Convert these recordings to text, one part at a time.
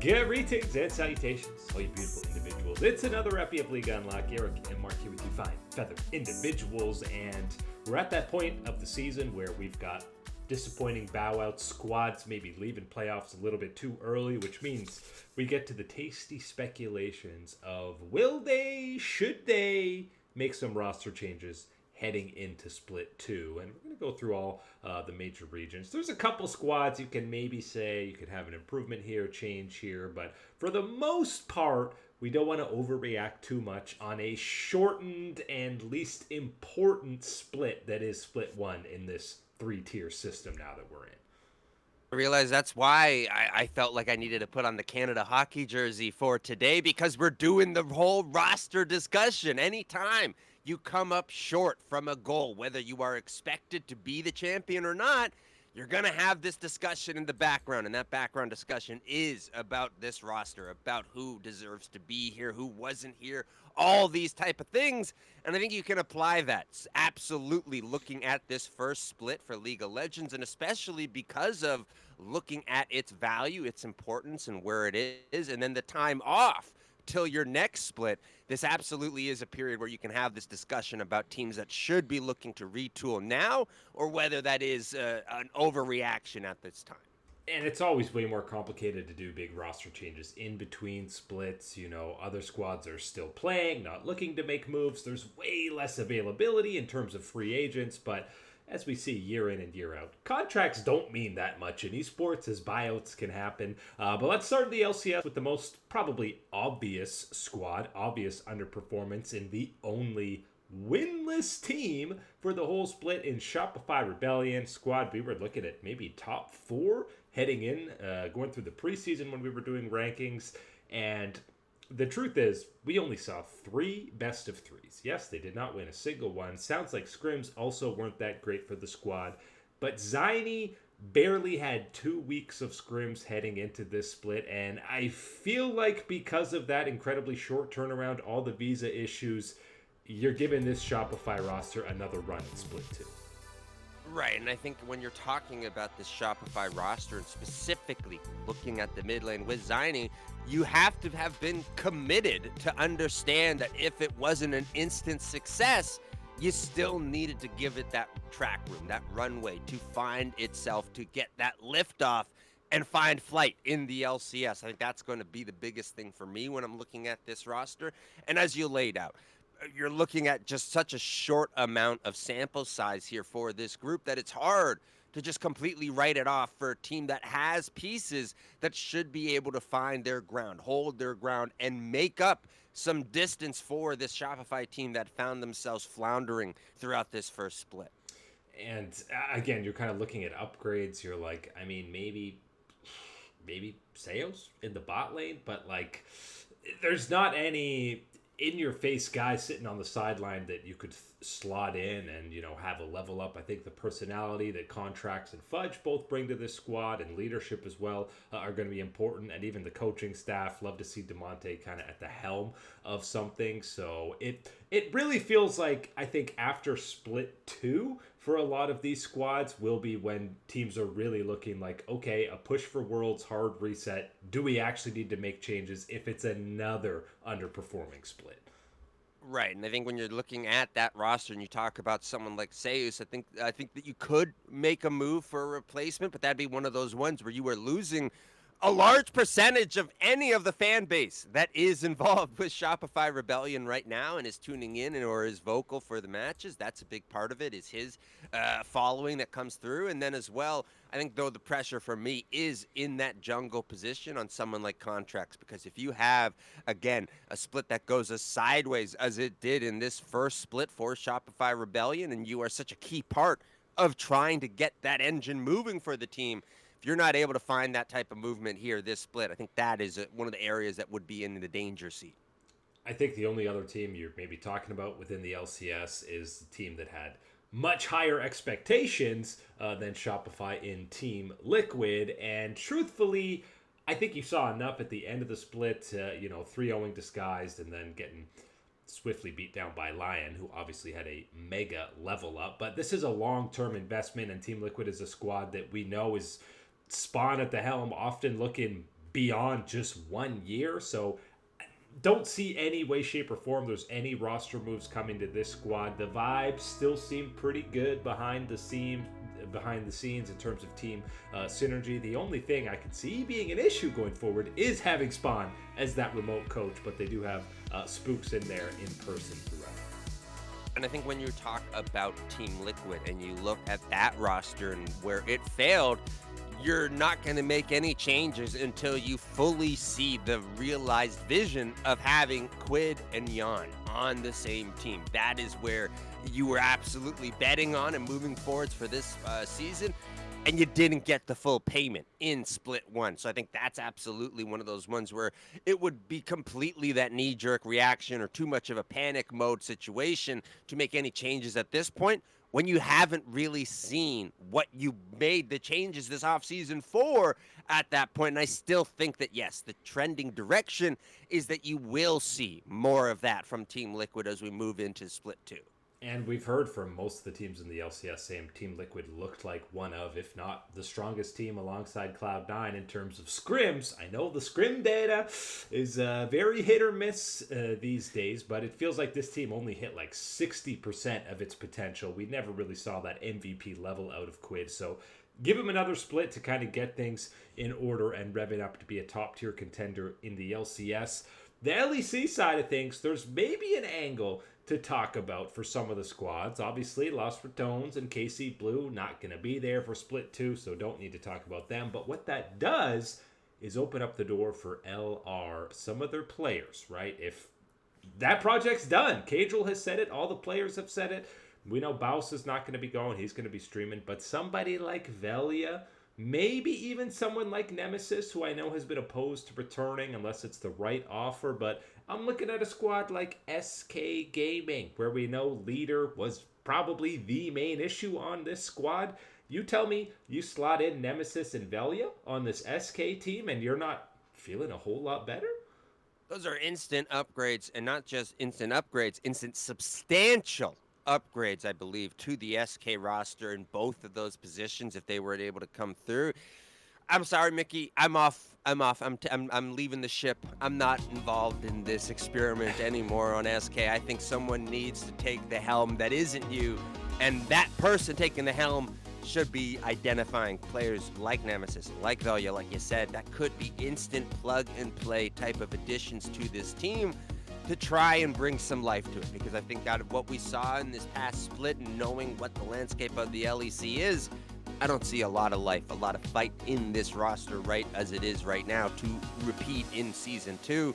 Greetings and salutations, all you beautiful individuals. It's another epi of League Unlock. Eric and Mark here with you fine, feathered individuals, and we're at that point of the season where we've got disappointing bow-outs, squads maybe leaving playoffs a little bit too early, which means we get to the tasty speculations of will they, should they make some roster changes heading into Split 2. And we're going to go through all the major regions. There's a couple squads you can maybe say you could have an improvement here, change here, but for the most part, we don't want to overreact too much on a shortened and least important split that is Split 1 in this three-tier system now that we're in. I realize that's why I felt like I needed to put on the Canada hockey jersey for today, because we're doing the whole roster discussion. Anytime you come up short from a goal, whether you are expected to be the champion or not, you're going to have this discussion in the background, and that background discussion is about this roster, about who deserves to be here, who wasn't here, all these type of things. And I think you can apply that absolutely looking at this first split for League of Legends, and especially because of looking at its value, its importance, and where it is, and then the time off till your next split. This absolutely is a period where you can have this discussion about teams that should be looking to retool now, or whether that is an overreaction at this time. And it's always way more complicated to do big roster changes in between splits. You know, other squads are still playing, not looking to make moves. There's way less availability in terms of free agents, but as we see year in and year out, contracts don't mean that much in esports, as buyouts can happen. But let's start in the LCS with the most probably obvious squad, obvious underperformance in the only winless team for the whole split in Shopify Rebellion. Squad, we were looking at maybe top 4 heading in, going through the preseason when we were doing rankings. And the truth is, we only saw 3 best of 3s. Yes, they did not win a single one. Sounds like scrims also weren't that great for the squad. But Zynie barely had 2 weeks of scrims heading into this split. And I feel like because of that incredibly short turnaround, all the visa issues, you're giving this Shopify roster another run in Split 2. Right, and I think when you're talking about this Shopify roster and specifically looking at the mid lane with Zynie, you have to have been committed to understand that if it wasn't an instant success, you still needed to give it that track room, that runway to find itself, to get that liftoff and find flight in the LCS. I think that's going to be the biggest thing for me when I'm looking at this roster. And as you laid out, you're looking at just such a short amount of sample size here for this group that it's hard to just completely write it off for a team that has pieces that should be able to find their ground, hold their ground, and make up some distance for this Shopify team that found themselves floundering throughout this first split. And again, you're kind of looking at upgrades. You're like, I mean, maybe Seos in the bot lane, but like, there's not any in-your-face guy sitting on the sideline that you could slot in and, you know, have a level up. I think the personality that Contracts and Fudge both bring to this squad, and leadership as well, are going to be important. And even the coaching staff, love to see DeMonte kind of at the helm of something. So it really feels like, I think after Split 2, for a lot of these squads, will be when teams are really looking like, okay, a push for Worlds, hard reset. Do we actually need to make changes if it's another underperforming split? Right, and I think when you're looking at that roster and you talk about someone like Seus, I think that you could make a move for a replacement, but that'd be one of those ones where you are losing a large percentage of any of the fan base that is involved with Shopify Rebellion right now and is tuning in or is vocal for the matches. That's a big part of it, is his following that comes through. And then as well, I think though the pressure for me is in that jungle position on someone like Contracts, because if you have, again, a split that goes as sideways as it did in this first split for Shopify Rebellion, and you are such a key part of trying to get that engine moving for the team, if you're not able to find that type of movement here this split, I think that is one of the areas that would be in the danger seat. I think the only other team you're maybe talking about within the LCS is the team that had much higher expectations than Shopify in Team Liquid. And truthfully, I think you saw enough at the end of the split, 3-0ing disguised and then getting swiftly beat down by Lion, who obviously had a mega level up. But this is a long-term investment, and Team Liquid is a squad that we know is Spawn at the helm, often looking beyond just 1 year. So don't see any way, shape, or form there's any roster moves coming to this squad. The vibes still seem pretty good behind the scenes in terms of team synergy. The only thing I could see being an issue going forward is having Spawn as that remote coach, but they do have Spooks in there in person throughout. And I think when you talk about Team Liquid and you look at that roster and where it failed, you're not going to make any changes until you fully see the realized vision of having Quid and Yon on the same team. That is where you were absolutely betting on and moving forwards for this season, and you didn't get the full payment in Split 1. So I think that's absolutely one of those ones where it would be completely that knee-jerk reaction or too much of a panic mode situation to make any changes at this point, when you haven't really seen what you made the changes this offseason for at that point. And I still think that, yes, the trending direction is that you will see more of that from Team Liquid as we move into Split 2. And we've heard from most of the teams in the LCS saying Team Liquid looked like one of, if not the strongest team alongside Cloud9 in terms of scrims. I know the scrim data is very hit or miss these days, but it feels like this team only hit like 60% of its potential. We never really saw that MVP level out of Quid, so give him another split to kind of get things in order and rev it up to be a top-tier contender in the LCS. The LEC side of things, there's maybe an angle to talk about for some of the squads. Obviously, Lost Ratones and KC Blue not going to be there for Split 2, so don't need to talk about them. But what that does is open up the door for LR, some of their players, right? If that project's done, Cadril has said it, all the players have said it. We know Baus is not going to be going, he's going to be streaming. But somebody like Velia, maybe even someone like Nemesis, who I know has been opposed to returning unless it's the right offer, but I'm looking at a squad like SK Gaming, where we know leader was probably the main issue on this squad. You tell me you slot in Nemesis and Velia on this SK team and you're not feeling a whole lot better? Those are instant upgrades, and not just instant upgrades, instant substantial upgrades, I believe, to the SK roster in both of those positions if they were able to come through. I'm sorry, Mickey. I'm off. I'm leaving the ship. I'm not involved in this experiment anymore on SK. I think someone needs to take the helm that isn't you, and that person taking the helm should be identifying players like Nemesis, like Velia, like you said, that could be instant plug-and-play type of additions to this team to try and bring some life to it. Because I think out of what we saw in this past split and knowing what the landscape of the LEC is, I don't see a lot of life, a lot of fight in this roster right as it is right now to repeat in Season 2.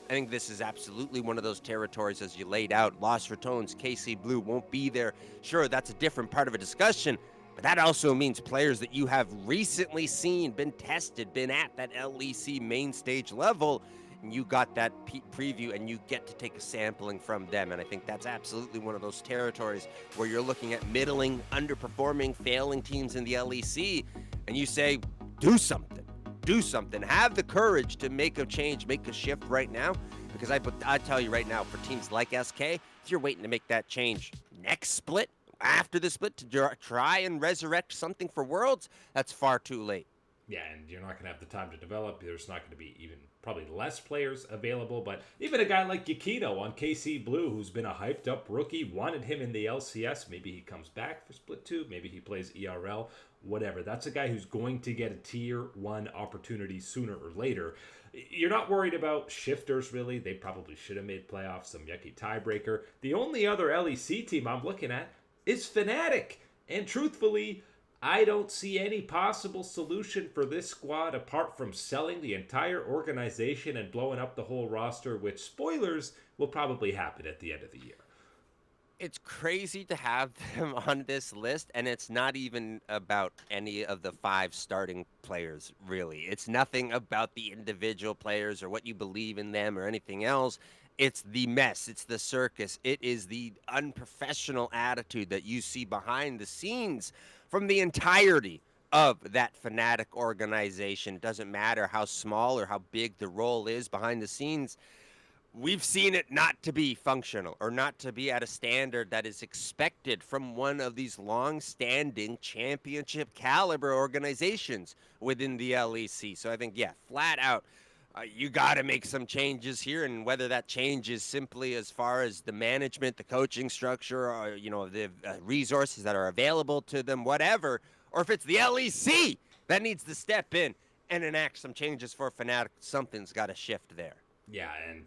I think this is absolutely one of those territories as you laid out. Lost Ratones, KC Blue won't be there. Sure, that's a different part of a discussion, but that also means players that you have recently seen, been tested, been at that LEC main stage level, and you got that preview and you get to take a sampling from them. And I think that's absolutely one of those territories where you're looking at middling, underperforming, failing teams in the LEC, and you say, do something. Do something. Have the courage to make a change, make a shift right now. Because I tell you right now, for teams like SK, if you're waiting to make that change next split, after the split, to try and resurrect something for Worlds, that's far too late. Yeah, and you're not going to have the time to develop. There's not going to be even probably less players available. But even a guy like Yakino on KC Blue, who's been a hyped up rookie, wanted him in the LCS. Maybe he comes back for Split 2. Maybe he plays ERL. Whatever. That's a guy who's going to get a Tier 1 opportunity sooner or later. You're not worried about shifters, really. They probably should have made playoffs. Some yucky tiebreaker. The only other LEC team I'm looking at is Fnatic. And truthfully, I don't see any possible solution for this squad apart from selling the entire organization and blowing up the whole roster, which, spoilers, will probably happen at the end of the year. It's crazy to have them on this list, and it's not even about any of the 5 starting players, really. It's nothing about the individual players or what you believe in them or anything else. It's the mess. It's the circus. It is the unprofessional attitude that you see behind the scenes from the entirety of that Fnatic organization. It doesn't matter how small or how big the role is behind the scenes. we've seen it not to be functional or not to be at a standard that is expected from one of these long-standing championship caliber organizations within the LEC. So I think, yeah, flat out, you got to make some changes here, and whether that change is simply as far as the management, the coaching structure, or the resources that are available to them, whatever, or if it's the LEC that needs to step in and enact some changes for Fnatic, something's got to shift there. Yeah, and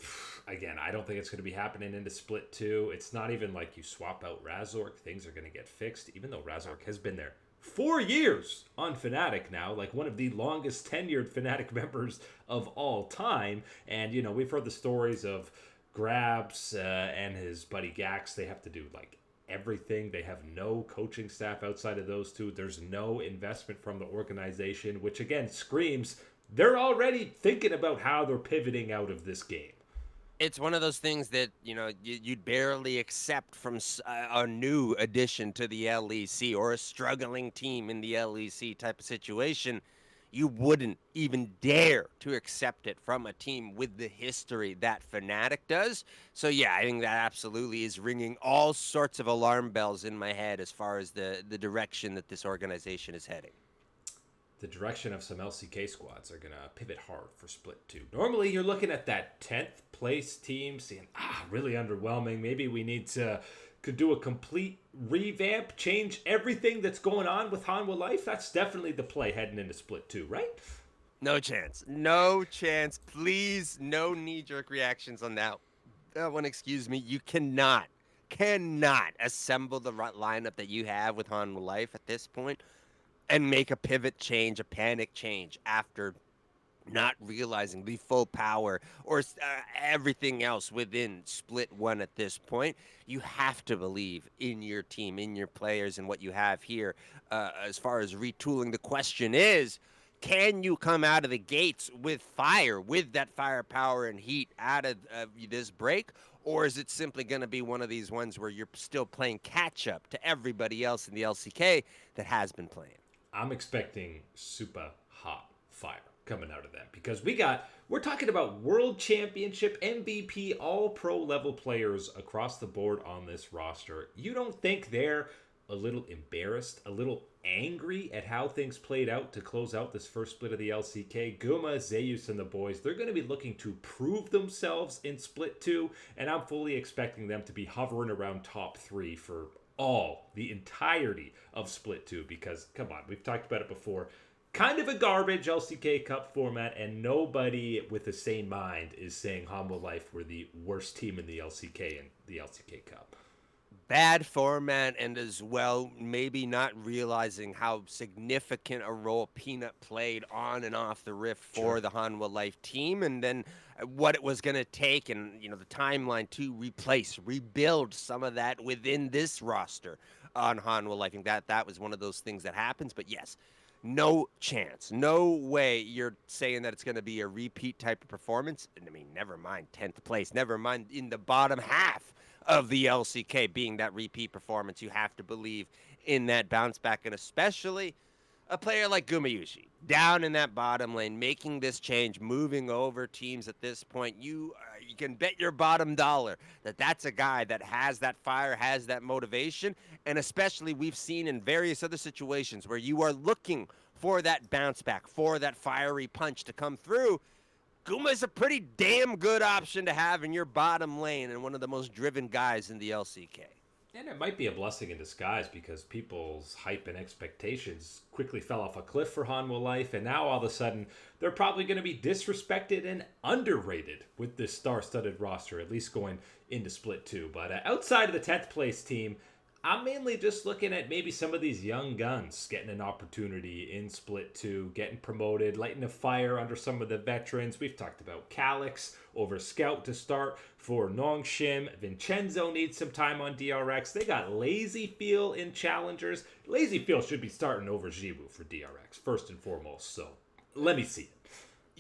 again, I don't think it's going to be happening into Split 2. It's not even like you swap out Razork. Things are going to get fixed, even though Razork has been there 4 years on Fnatic now, like one of the longest tenured Fnatic members of all time. And, we've heard the stories of Grabs and his buddy Gax. They have to do, like, everything. They have no coaching staff outside of those two. There's no investment from the organization, which, again, screams they're already thinking about how they're pivoting out of this game. It's one of those things that, you'd barely accept from a new addition to the LEC or a struggling team in the LEC type of situation. You wouldn't even dare to accept it from a team with the history that Fnatic does. So, yeah, I think that absolutely is ringing all sorts of alarm bells in my head as far as the direction that this organization is heading. The direction of some LCK squads are going to pivot hard for Split 2. Normally, you're looking at that 10th place team saying, really underwhelming. Maybe we need to could do a complete revamp, change everything that's going on with Hanwha Life. That's definitely the play heading into Split 2, right? No chance. No chance. Please, no knee-jerk reactions on that one. Excuse me. You cannot assemble the right lineup that you have with Hanwha Life at this point and make a pivot change, a panic change after not realizing the full power or everything else within Split 1 at this point. You have to believe in your team, in your players, and what you have here. As far as retooling, the question is, can you come out of the gates with fire, with that firepower and heat out of this break? Or is it simply going to be one of these ones where you're still playing catch-up to everybody else in the LCK that has been playing? I'm expecting super hot fire coming out of them because we're talking about world championship MVP all pro level players across the board on this roster. You don't think they're a little embarrassed, a little angry at how things played out to close out this first split of the LCK? Guma, Zeus, and the boys, they're going to be looking to prove themselves in Split 2, and I'm fully expecting them to be hovering around top 3 for the entirety of Split 2, because, come on, we've talked about it before, kind of a garbage LCK Cup format, and nobody with a sane mind is saying Hanwha Life were the worst team in the LCK and the LCK Cup. Bad format, and as well, maybe not realizing how significant a role Peanut played on and off the rift for the Hanwha Life team, and then what it was going to take and, the timeline to rebuild some of that within this roster on Hanwha Life. I think that was one of those things that happens, but yes, no chance, no way you're saying that it's going to be a repeat type of performance. And I mean, never mind 10th place, never mind in the bottom half of the LCK being that repeat performance. You have to believe in that bounce back, and especially a player like Gumayushi down in that bottom lane, making this change, moving over teams at this point. You can bet your bottom dollar that that's a guy that has that fire, has that motivation, and especially we've seen in various other situations where you are looking for that bounce back, for that fiery punch to come through. Guma is a pretty damn good option to have in your bottom lane and one of the most driven guys in the LCK. And it might be a blessing in disguise because people's hype and expectations quickly fell off a cliff for Hanwha Life, and now all of a sudden they're probably going to be disrespected and underrated with this star-studded roster, at least going into Split 2. But outside of the 10th place team, I'm mainly just looking at maybe some of these young guns getting an opportunity in Split 2, getting promoted, lighting a fire under some of the veterans. We've talked about Calyx over Scout to start for Nongshim. Vincenzo needs some time on DRX. They got Lazy Feel in Challengers. Lazy Feel should be starting over Jiwoo for DRX, first and foremost. So let me see it.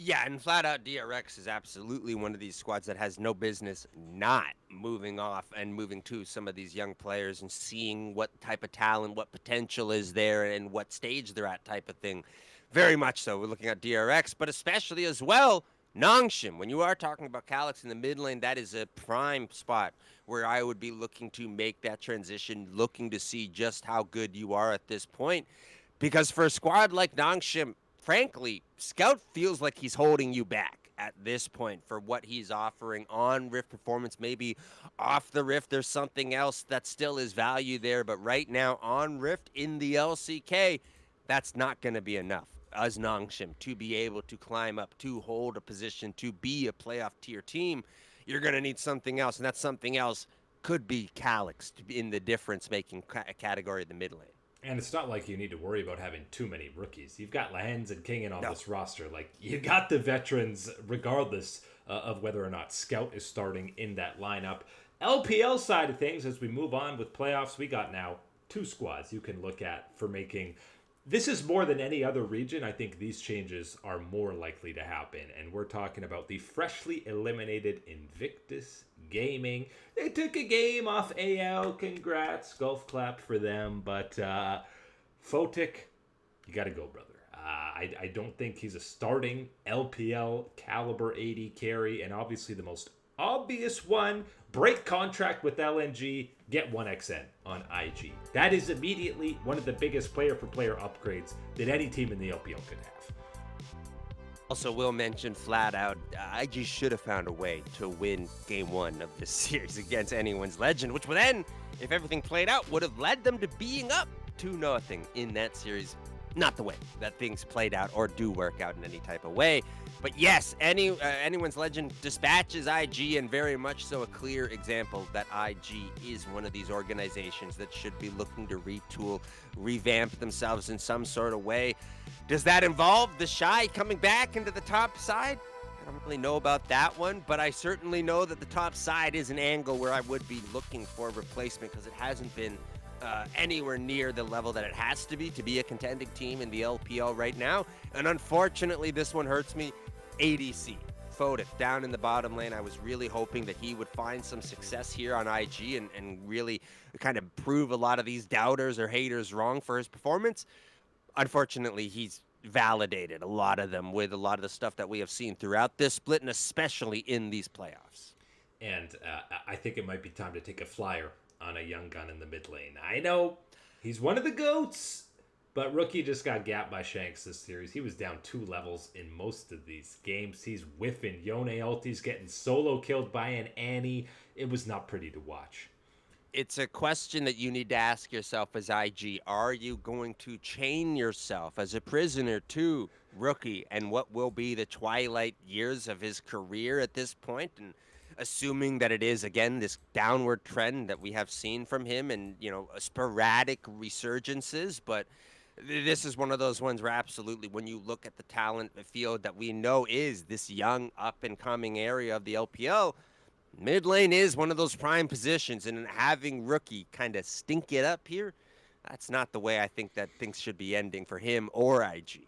Yeah, and flat out DRX is absolutely one of these squads that has no business not moving off and moving to some of these young players and seeing what type of talent, what potential is there, and what stage they're at type of thing. Very much so. We're looking at DRX, but especially as well Nongshim, when you are talking about Calyx in the mid lane, that is a prime spot where I would be looking to make that transition, looking to see just how good you are at this point. Because for a squad like Nongshim, frankly, Scout feels like he's holding you back at this point for what he's offering on Rift performance. Maybe off the Rift, there's something else that still is value there. But right now on Rift in the LCK, that's not going to be enough as Nongshim to be able to climb up, to hold a position, to be a playoff tier team. You're going to need something else, and that something else could be Calyx in the difference-making category of the mid lane. And it's not like you need to worry about having too many rookies. You've got Lehens and Kingen on this roster. Like, you got the veterans regardless of whether or not Scout is starting in that lineup. LPL side of things, as we move on with playoffs, we got now 2 squads you can look at for making. This is more than any other region. I think these changes are more likely to happen. And we're talking about the freshly eliminated Invictus Gaming. They took a game off AL. Congrats. Golf clap for them. But Fnatic, you got to go, brother. I don't think he's a starting LPL caliber AD carry. And obviously the most obvious one, break contract with LNG, get 1xN on IG. That is immediately one of the biggest player-for-player upgrades that any team in the LPL could have. Also, will mention flat out, IG should have found a way to win game 1 of this series against anyone's legend, which would then, if everything played out, would have led them to being up 2-0 in that series. Not the way that things played out or do work out in any type of way. But yes, anyone's legend dispatches IG, and very much so a clear example that IG is one of these organizations that should be looking to retool, revamp themselves in some sort of way. Does that involve the Shy coming back into the top side? I don't really know about that one, but I certainly know that the top side is an angle where I would be looking for a replacement, because it hasn't been anywhere near the level that it has to be a contending team in the LPL right now. And unfortunately, this one hurts me. ADC, Fnatic, down in the bottom lane. I was really hoping that he would find some success here on IG and really kind of prove a lot of these doubters or haters wrong for his performance. Unfortunately, he's validated a lot of them with a lot of the stuff that we have seen throughout this split, and especially in these playoffs. And I think it might be time to take a flyer on a young gun in the mid lane. I know he's one of the GOATs, but Rookie just got gapped by Shanks this series. He was down 2 levels in most of these games. He's whiffing Yone ultis, getting solo killed by an Annie. It was not pretty to watch. It's a question that you need to ask yourself as IG. Are you going to chain yourself as a prisoner to Rookie and what will be the twilight years of his career at this point? And assuming that it is, again, this downward trend that we have seen from him and, sporadic resurgences. But this is one of those ones where absolutely, when you look at the talent field that we know is this young up-and-coming area of the LPL, mid lane is one of those prime positions. And having Rookie kind of stink it up here, that's not the way I think that things should be ending for him or IG.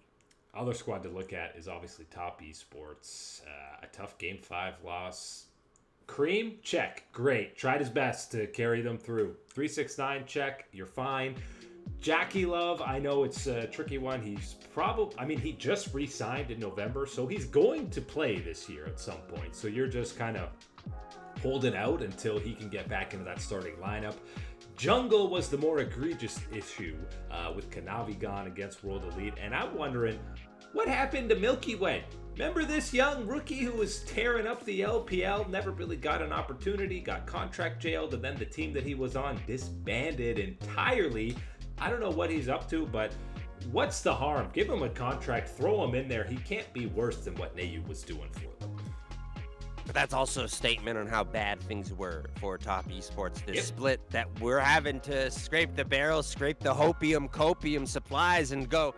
Other squad to look at is obviously Top Esports. A tough Game 5 loss. Cream, check. Great. Tried his best to carry them through. 369, check. You're fine. Jackie Love, I know it's a tricky one. He's he just re-signed in November, so he's going to play this year at some point. So you're just kind of holding out until he can get back into that starting lineup. Jungle was the more egregious issue with Kanavi gone against World Elite, and I'm wondering, what happened to Milky Way? Remember this young rookie who was tearing up the LPL, never really got an opportunity, got contract jailed, and then the team that he was on disbanded entirely. I don't know what he's up to, but what's the harm? Give him a contract, throw him in there. He can't be worse than what Nayu was doing for them. But that's also a statement on how bad things were for Top Esports this split, that we're having to scrape the barrel, scrape the copium supplies and go,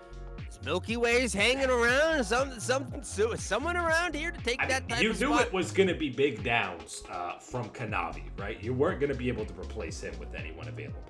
Milky Way's hanging around. Someone around here to take that type of spot. You knew it was going to be big downs from Kanavi, right? You weren't going to be able to replace him with anyone available.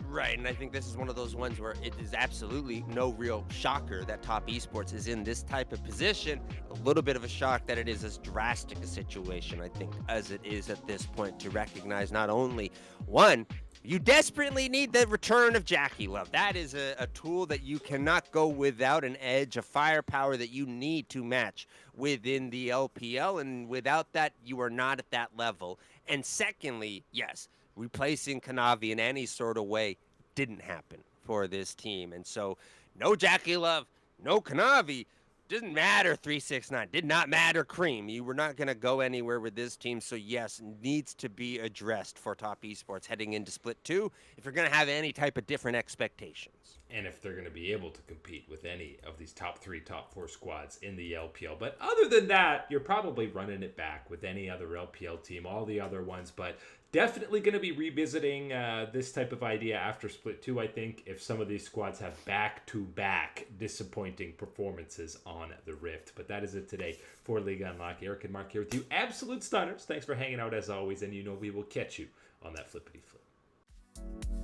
Right, and I think this is one of those ones where it is absolutely no real shocker that Top Esports is in this type of position. A little bit of a shock that it is as drastic a situation, I think, as it is at this point, to recognize not only, one, You desperately need the return of Jackie Love. That is a tool that you cannot go without, an edge, a firepower that you need to match within the LPL. And without that, you are not at that level. And secondly, yes, replacing Kanavi in any sort of way didn't happen for this team. And so no Jackie Love, no Kanavi. Didn't matter 369. Did not matter Cream. You were not going to go anywhere with this team. So yes, needs to be addressed for Top Esports heading into Split 2 if you're going to have any type of different expectations. And if they're going to be able to compete with any of these top 3, top 4 squads in the LPL. But other than that, you're probably running it back with any other LPL team, all the other ones. But definitely going to be revisiting this type of idea after Split 2, I think, if some of these squads have back-to-back disappointing performances on the Rift. But that is it today for Liga Unlock. Eric and Mark here with you. Absolute stunners. Thanks for hanging out as always, and you know we will catch you on that flippity flip.